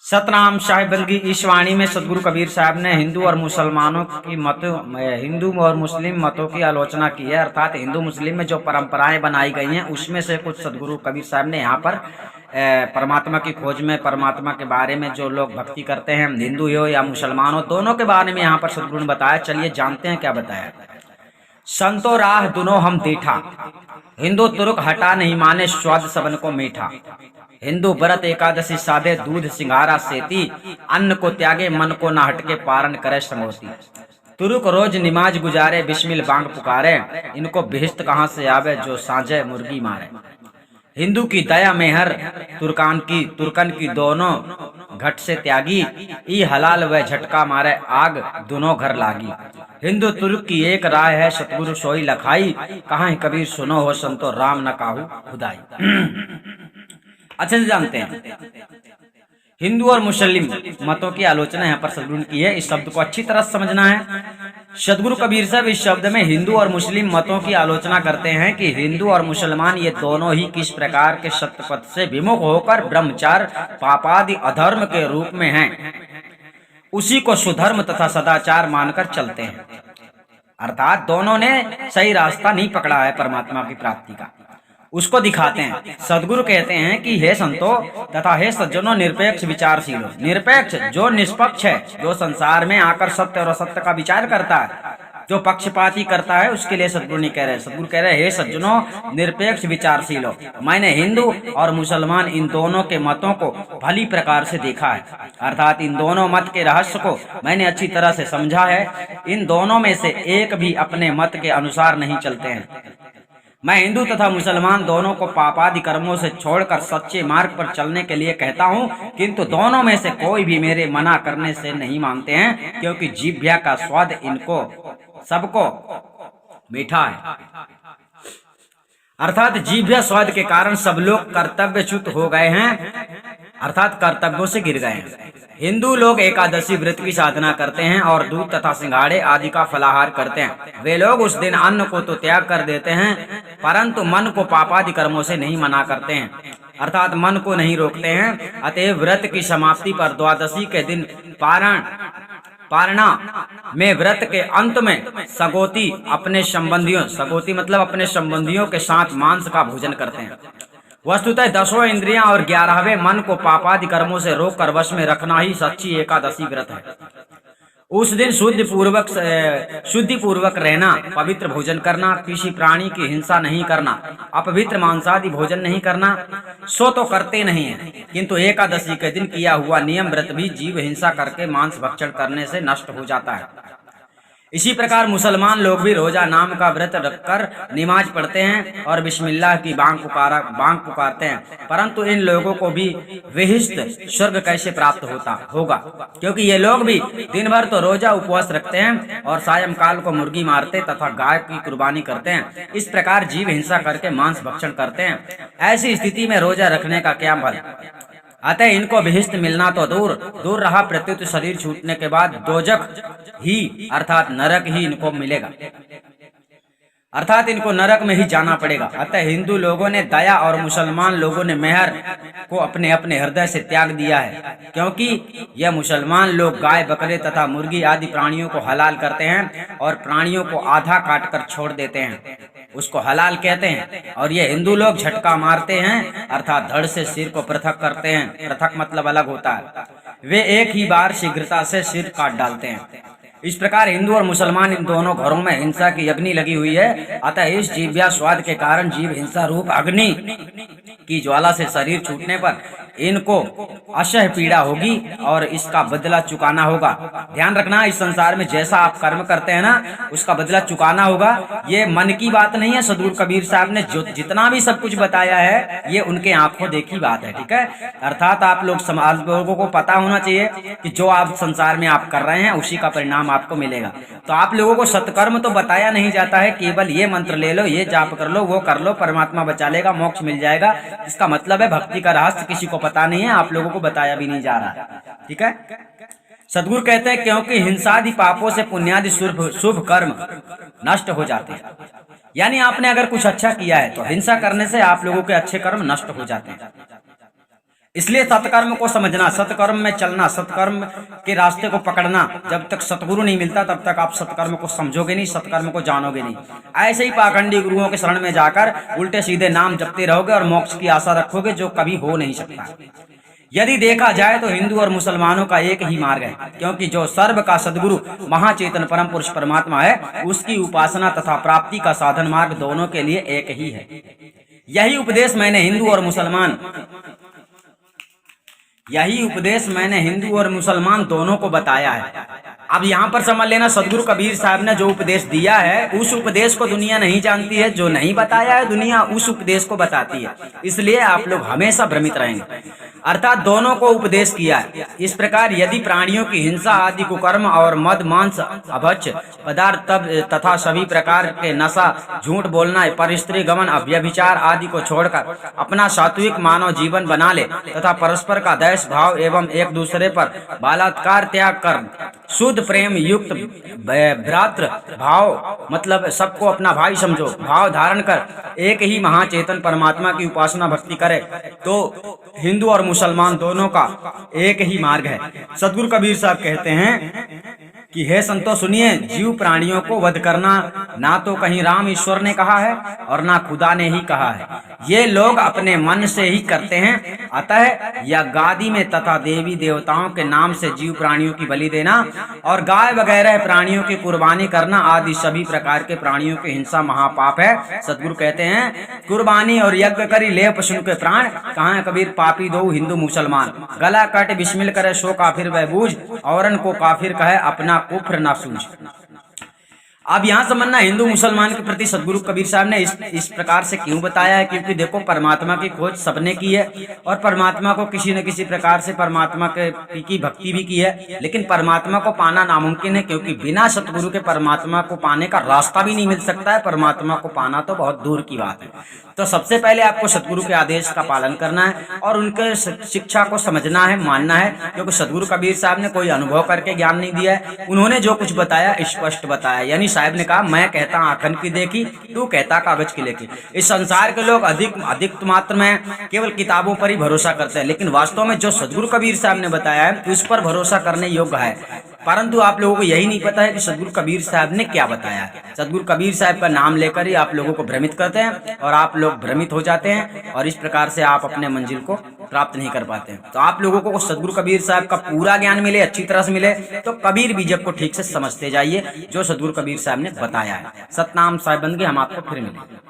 सतनाम साहिब बल्कि इस वाणी में सदगुरु कबीर साहब ने हिंदू और मुसलमानों की हिंदू और मुस्लिम मतों की आलोचना की है। अर्थात हिंदू मुस्लिम में जो परंपराएं बनाई गई हैं उसमें से कुछ सदगुरु कबीर साहब ने यहाँ पर परमात्मा की खोज में, परमात्मा के बारे में जो लोग भक्ति करते हैं, हिंदू हो या मुसलमान हो, दोनों के बारे में यहाँ पर सदगुरु ने बताया। चलिए जानते हैं क्या बताया। संतो राह दुनो हम दीठा, हिंदू तुर्क हटा नहीं माने स्वाद सबन को मीठा। हिंदू व्रत एकादशी साधे दूध सिंघारा सेती, अन्न को त्यागे मन को न हटके पारण करे समोती। तुर्क रोज निमाज गुजारे बिस्मिल बांग पुकारे, इनको बिहिश्त कहाँ से आवे जो सांझे मुर्गी मारे। हिंदू की दया मेहर तुर्कन की दोनों घट से त्यागी, ई हलाल व झटका मारे आग दोनों घर लागी। हिंदू तुर्क की एक राय है सतगुरु सोई लखाई, कहाँ कबीर सुनो हो संतो राम न काहू खुदाई। अच्छे से जानते हैं हिंदू और मुस्लिम मतों की आलोचना यहाँ पर सदगुरु ने की है। इस शब्द को अच्छी तरह समझना है। सदगुरु कबीर साहब इस शब्द में हिंदू और मुस्लिम मतों की आलोचना करते हैं कि हिंदू और मुसलमान ये दोनों ही किस प्रकार के सत्यपथ से विमुख होकर ब्रह्मचार पापादि अधर्म के रूप में हैं, उसी को सुधर्म तथा सदाचार मानकर चलते हैं। अर्थात दोनों ने सही रास्ता नहीं पकड़ा है परमात्मा की प्राप्ति का, उसको दिखाते हैं। सदगुरु कहते हैं कि हे संतो तथा हे सज्जनों, निरपेक्ष विचारशील, निरपेक्ष जो निष्पक्ष है, जो संसार में आकर सत्य और असत्य का विचार करता है, जो पक्षपाती करता है, उसके लिए सदगुरु नहीं कह रहे। सदगुरु कह रहे हे सज्जनों, निरपेक्ष विचारशील। मैंने हिंदू और मुसलमान इन दोनों के मतों को भली प्रकार से देखा है, अर्थात इन दोनों मत के रहस्य को मैंने अच्छी तरह से समझा है। इन दोनों में से एक भी अपने मत के अनुसार नहीं चलते हैं। मैं हिंदू तथा मुसलमान दोनों को पापादि कर्मों से छोड़कर सच्चे मार्ग पर चलने के लिए कहता हूँ, किंतु दोनों में से कोई भी मेरे मना करने से नहीं मानते हैं, क्योंकि जीभ्या का स्वाद इनको सबको मीठा है। अर्थात जीभ्या स्वाद के कारण सब लोग कर्तव्यच्युत हो गए हैं, अर्थात कर्तव्यों से गिर गए हैं। हिंदू लोग एकादशी व्रत की साधना करते हैं और दूध तथा सिंघाड़े आदि का फलाहार करते हैं। वे लोग उस दिन अन्न को तो त्याग कर देते हैं, परंतु मन को पापादि कर्मों से नहीं मना करते हैं, अर्थात मन को नहीं रोकते हैं। अतएव व्रत की समाप्ति पर द्वादशी के दिन पारणा में व्रत के अंत में सगोती मतलब अपने संबंधियों के साथ मांस का भोजन करते हैं। वस्तुतः 10 इंद्रियां और 11वें मन को पापादि कर्मों से रोककर वश में रखना ही सच्ची एकादशी व्रत है। उस दिन शुद्धि पूर्वक रहना, पवित्र भोजन करना, किसी प्राणी की हिंसा नहीं करना, अपवित्र मांसादि भोजन नहीं करना, सो तो करते नहीं है, किंतु एकादशी के दिन किया हुआ नियम व्रत भी जीव हिंसा करके मांस भक्षण करने से नष्ट हो जाता है। इसी प्रकार मुसलमान लोग भी रोजा नाम का व्रत रखकर नमाज पढ़ते हैं और बिस्मिल्लाह की बांग पुकारते हैं, परंतु इन लोगों को भी विहिष्ट स्वर्ग कैसे प्राप्त होगा, क्योंकि ये लोग भी दिन भर तो रोजा उपवास रखते हैं और सायंकाल को मुर्गी मारते तथा गाय की कुर्बानी करते हैं। इस प्रकार जीव हिंसा करके मांस भक्षण करते हैं। ऐसी स्थिति में रोजा रखने का क्या फल। अतः इनको विहिष्ट मिलना तो दूर रहा, प्रत्युत शरीर छूटने के बाद दोजख ही अर्थात नरक ही इनको मिलेगा, अर्थात इनको नरक में ही जाना पड़ेगा। अतः हिंदू लोगों ने दया और मुसलमान लोगों ने मेहर को अपने अपने हृदय से त्याग दिया है, क्योंकि यह मुसलमान लोग गाय बकरे तथा मुर्गी आदि प्राणियों को हलाल करते हैं और प्राणियों को आधा काट कर छोड़ देते हैं, उसको हलाल कहते हैं। और ये हिंदू लोग झटका मारते हैं, अर्थात धड़ से सिर को पृथक करते हैं। पृथक मतलब अलग होता है। वे एक ही बार शीघ्रता से सिर काट डालते हैं। इस प्रकार हिंदू और मुसलमान इन दोनों घरों में हिंसा की अग्नि लगी हुई है। अतः इस जीव्या स्वाद के कारण जीव हिंसा रूप अग्नि की ज्वाला से शरीर छूटने पर इनको असह्य पीड़ा होगी और इसका बदला चुकाना होगा। ध्यान रखना, इस संसार में जैसा आप कर्म करते हैं ना, उसका बदला चुकाना होगा। ये मन की बात नहीं है। सदगुरु कबीर साहब ने जो जितना भी सब कुछ बताया है, ये उनके आंखों देखी बात है, ठीक है। अर्थात आप लोगों को पता होना चाहिए कि जो आप संसार में आप कर रहे हैं उसी का परिणाम आपको मिलेगा। तो आप लोगों को सत्कर्म तो बताया नहीं जाता है, केवल ये मंत्र ले लो, ये जाप कर लो, वो कर लो, परमात्मा बचा लेगा, मोक्ष मिल जाएगा। इसका मतलब है भक्ति का रहस्य किसी को पता नहीं है, आप लोगों को बताया भी नहीं जा रहा, ठीक है। सदगुरु कहते हैं क्योंकि हिंसादि पापों से पुण्यादि शुभ कर्म नष्ट हो जाते हैं। यानी आपने अगर कुछ अच्छा किया है तो हिंसा करने से आप लोगों के अच्छे कर्म नष्ट हो जाते हैं। इसलिए सत्कर्म को समझना, सत्कर्म में चलना, सत्कर्म के रास्ते को पकड़ना, जब तक सतगुरु नहीं मिलता तब तक आप सत्कर्म को समझोगे नहीं, सत्कर्म को जानोगे नहीं। ऐसे ही पाखंडी गुरुओं के शरण में जाकर उल्टे सीधे नाम जपते रहोगे और मोक्ष की आशा रखोगे, जो कभी हो नहीं सकता। यदि देखा जाए तो हिंदू और मुसलमानों का एक ही मार्ग है, क्योंकि जो सर्व का सदगुरु महाचेतन परम पुरुष परमात्मा है, उसकी उपासना तथा प्राप्ति का साधन मार्ग दोनों के लिए एक ही है। यही उपदेश मैंने हिंदू और मुसलमान दोनों को बताया है। अब यहाँ पर समझ लेना, सदगुरु कबीर साहब ने जो उपदेश दिया है, उस उपदेश को दुनिया नहीं जानती है, जो नहीं बताया है दुनिया उस उपदेश को बताती है। इसलिए आप लोग हमेशा भ्रमित रहेंगे, अर्थात दोनों को उपदेश किया है। इस प्रकार यदि प्राणियों की हिंसा आदि कुकर्म और मद मांस अभक्ष पदार्थ तथा सभी प्रकार के नशा, झूठ बोलना, परस्त्री गमन, व्यभिचार आदि को छोड़कर अपना सात्विक मानव जीवन बना ले तथा परस्पर का द्वेष भाव एवं एक दूसरे पर बलात्कार त्याग कर शुद्ध प्रेम युक्त भ्रातृ भाव, मतलब सबको अपना भाई समझो, भाव धारण कर एक ही महाचेतन परमात्मा की उपासना भक्ति करे, तो हिंदू और मुसलमान दोनों का एक ही मार्ग है। सदगुरु कबीर साहब कहते हैं कि हे संतो सुनिए, जीव प्राणियों को वध करना ना तो कहीं राम ईश्वर ने कहा है और ना खुदा ने ही कहा है, ये लोग अपने मन से ही करते हैं। अतः या गादी में तथा देवी देवताओं के नाम से जीव प्राणियों की बलि देना और गाय वगैरह प्राणियों की कुर्बानी करना आदि सभी प्रकार के प्राणियों की हिंसा महापाप है। सदगुरु कहते हैं, कुर्बानी और यज्ञ करी ले पशु के प्राण, कहाँ कबीर पापी दो हिंदू मुसलमान, गला काट बिस्मिल करे सो काफिर वह बूझ, औरन को काफिर कहे अपना कुफ्र ना सूझ। अब यहाँ समझना, हिंदू मुसलमान के प्रति सदगुरु कबीर साहब ने इस प्रकार से क्यों बताया है, क्योंकि देखो परमात्मा की खोज सबने की है और परमात्मा को किसी न किसी प्रकार से परमात्मा की भक्ति भी की है, लेकिन परमात्मा को पाना नामुमकिन है, क्योंकि बिना सतगुरु के परमात्मा को पाने का रास्ता भी नहीं मिल सकता है। परमात्मा को पाना तो बहुत दूर की बात है। तो सबसे पहले आपको सतगुरु के आदेश का पालन करना है और उनके शिक्षा को समझना है, मानना है, क्योंकि सतगुरु कबीर साहब ने कोई अनुभव करके ज्ञान नहीं दिया है। उन्होंने जो कुछ बताया स्पष्ट बताया, यानी साहब ने कहा, मैं कहता आंखन की देखी, तू कहता कागज की लेखी। इस संसार के लोग अधिक मात्र में केवल किताबों पर ही भरोसा करते हैं, लेकिन वास्तव में जो सदगुरु कबीर साहब ने बताया है उस पर भरोसा करने योग्य है। परंतु आप लोगों को यही नहीं पता है कि सदगुरु कबीर साहब ने क्या बताया है। सदगुरु कबीर साहब का नाम लेकर ही आप लोगों को भ्रमित करते हैं और आप लोग भ्रमित हो जाते हैं और इस प्रकार से आप अपने मंजिल को प्राप्त नहीं कर पाते हैं। तो आप लोगों को सदगुरु कबीर साहब का पूरा ज्ञान मिले, अच्छी तरह से मिले, तो कबीर बीजक को ठीक से समझते जाइए जो सदगुरु कबीर साहब ने बताया है। सतनाम साहिब बंदगी, हम आपको फिर मिलेंगे।